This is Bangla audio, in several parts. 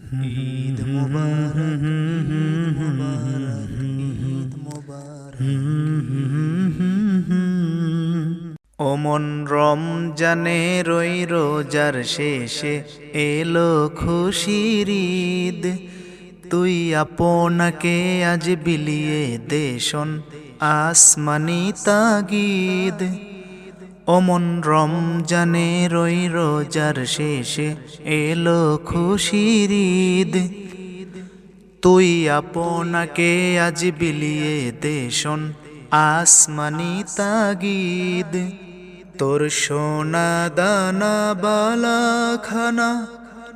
ঈদ মুবারক, ঈদ মুবারক, ঈদ মুবারক। ও মন রমজানে রই রোজার শেষে এলো খুশির ঈদ। তুই আপনাকে আজ বিলিয়ে দেশন আসমানি তাগিদ। ও মন রমজানে রই রোজার শেষে এলো খুশির ঈদ। তুই আপনাকে আজ বিলিয়ে দেশন আসমানি তাগিদ। তোর সোনা দানা বালা খানা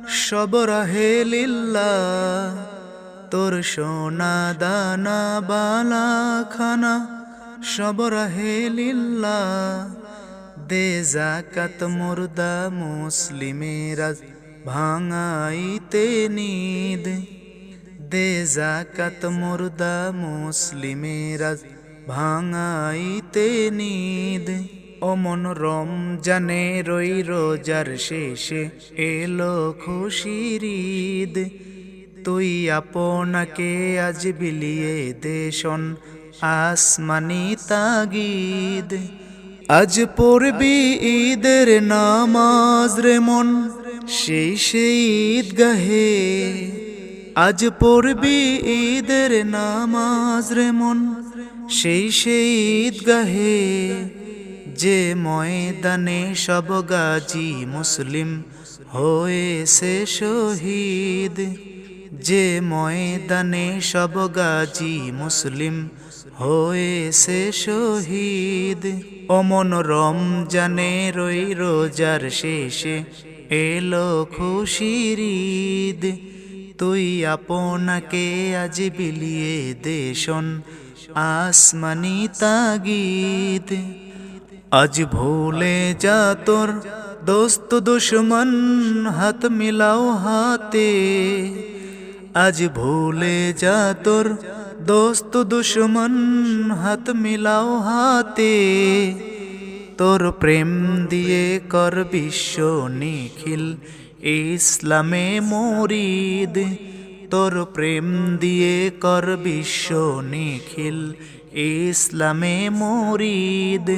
সব রাহে লিল্লাহ। তোর সোনা দানা বালা খানা সব রাহে লিল্লাহ। দে যাকাত মুর্দা মুসলিমেরা ভাঙাইতে নিদ। দে যাকাত মুর্দা মুসলিমেরা ভাঙাইতে নিদ। ও মন রমজানে রই রোজার শেষে এলো খুশির ঈদ। তুই আপনাকে আজ বিলিয়ে দেশন আসমানি তাগিদ। আজ পড়বি ঈদের নামাজ রে মন সেই ঈদগাহে। আজ পড়বি ঈদের নামাজ রে মন সেই ঈদগাহে। যে ময়দানে সব গাজী মুসলিম হয়েছে শহীদ। যে ময়দানে সব গাজী মুসলিম হয়েছে শহীদ। ও মন রমজানে রই রোজার শেষে এলো খুশির ঈদ। তুই আপনাকে আজ বিলিয়ে দেশন আসমানি তাগিদ। আজ ভুলে যা তোর দোস্ত দুশ্মন হাত মিলাও হাতে। আজ ভুলে যা তোর দোস্ত দুশ্মন হাত মিলাও হাতে। তোর প্রেম দিয়ে কর বিশ্ব নিখিল ইসলামে মরিদ। তোর প্রেম দিয়ে কর বিশ্ব নিখিল ইসলামে মরিদ।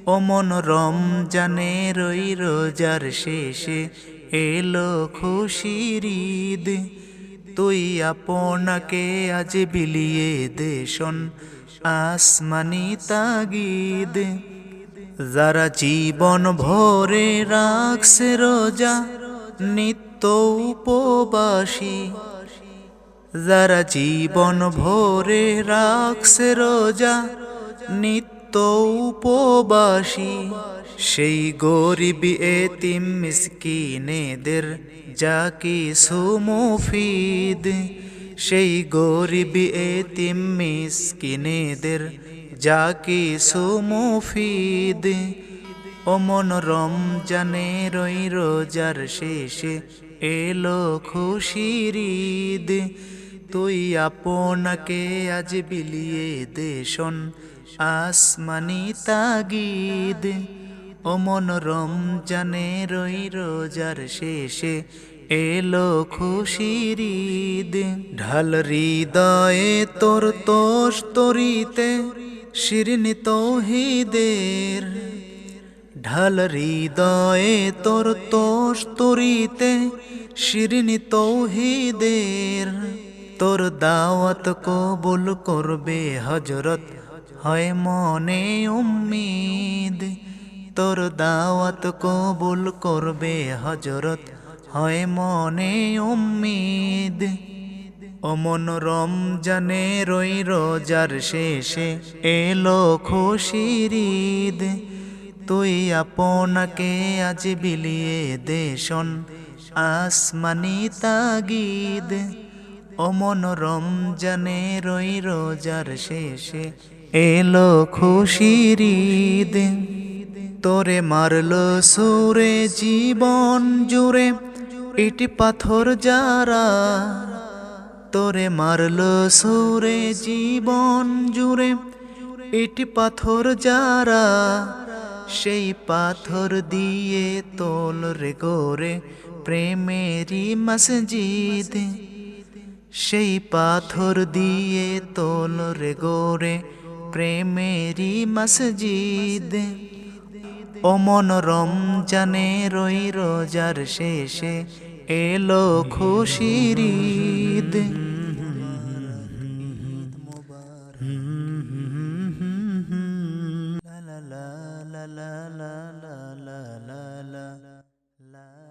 ও মন রমজানে রই রোজার শেষে এলো খুশির ঈদ। তুই আপনাকে আজ বিলিয়ে দেশন আসমানি তাগিদ। যারা জীবন ভরে রাখছে রোজা নিত্য উপবাসী। যারা জীবন ভরে রাখছে রোজা নিত্য উপবাসী। সেই গরিব এতিম মিসকিনেদের যা কিছু মুফিদ। সেই গরিব এতিম মিসকিনেদের যা কিছু মুফিদ। ও মন রমজানে রই রোজার শেষে এলো খুশির ঈদ। তুই আপনাকে আজ বিলিয়ে দেশন আসমানি তাগিদ। ও মন রমজানে রই রোজার শেষে এলো খুশির ঈদ। ঢাল হৃদয়ে তোর তোষ তরিতে শিরিন তৌহিদের। ঢাল হৃদয়ে তোর তোষ তরিতে শিরিন তৌহিদের। তোর দাওয়াত কবুল করবে হযরত হয় মনে উম্মিদ। তোর দাওয়াত কবুল করবে হযরত হয় মনে উম্মিদ। ও মন রমজানে রই রোজার শেষে এলো খুশির ঈদ। তুই আপনাকে আজ বিলিয়ে দেশন আসমানি তাগিদ। ও মন রমজানে রই রোজার শেষে এলো খুশির ঈদ। তোরে মারলো সুরে জীবন জুড়ে ইট পাথর যারা। তোরে মারলো সুরে জীবন জুড়ে ইট পাথর যারা। সেই পাথর দিয়ে তোল রে গোরে প্রেমেরই মসজিদ সেই পাথর দিয়ে তোলরে গোরে প্রেমেরই মসজিদ ও মন রমজানের ওই রোজার শেষে এলো খুশির ঈদ লা লা লা লা লা লা লা লা লা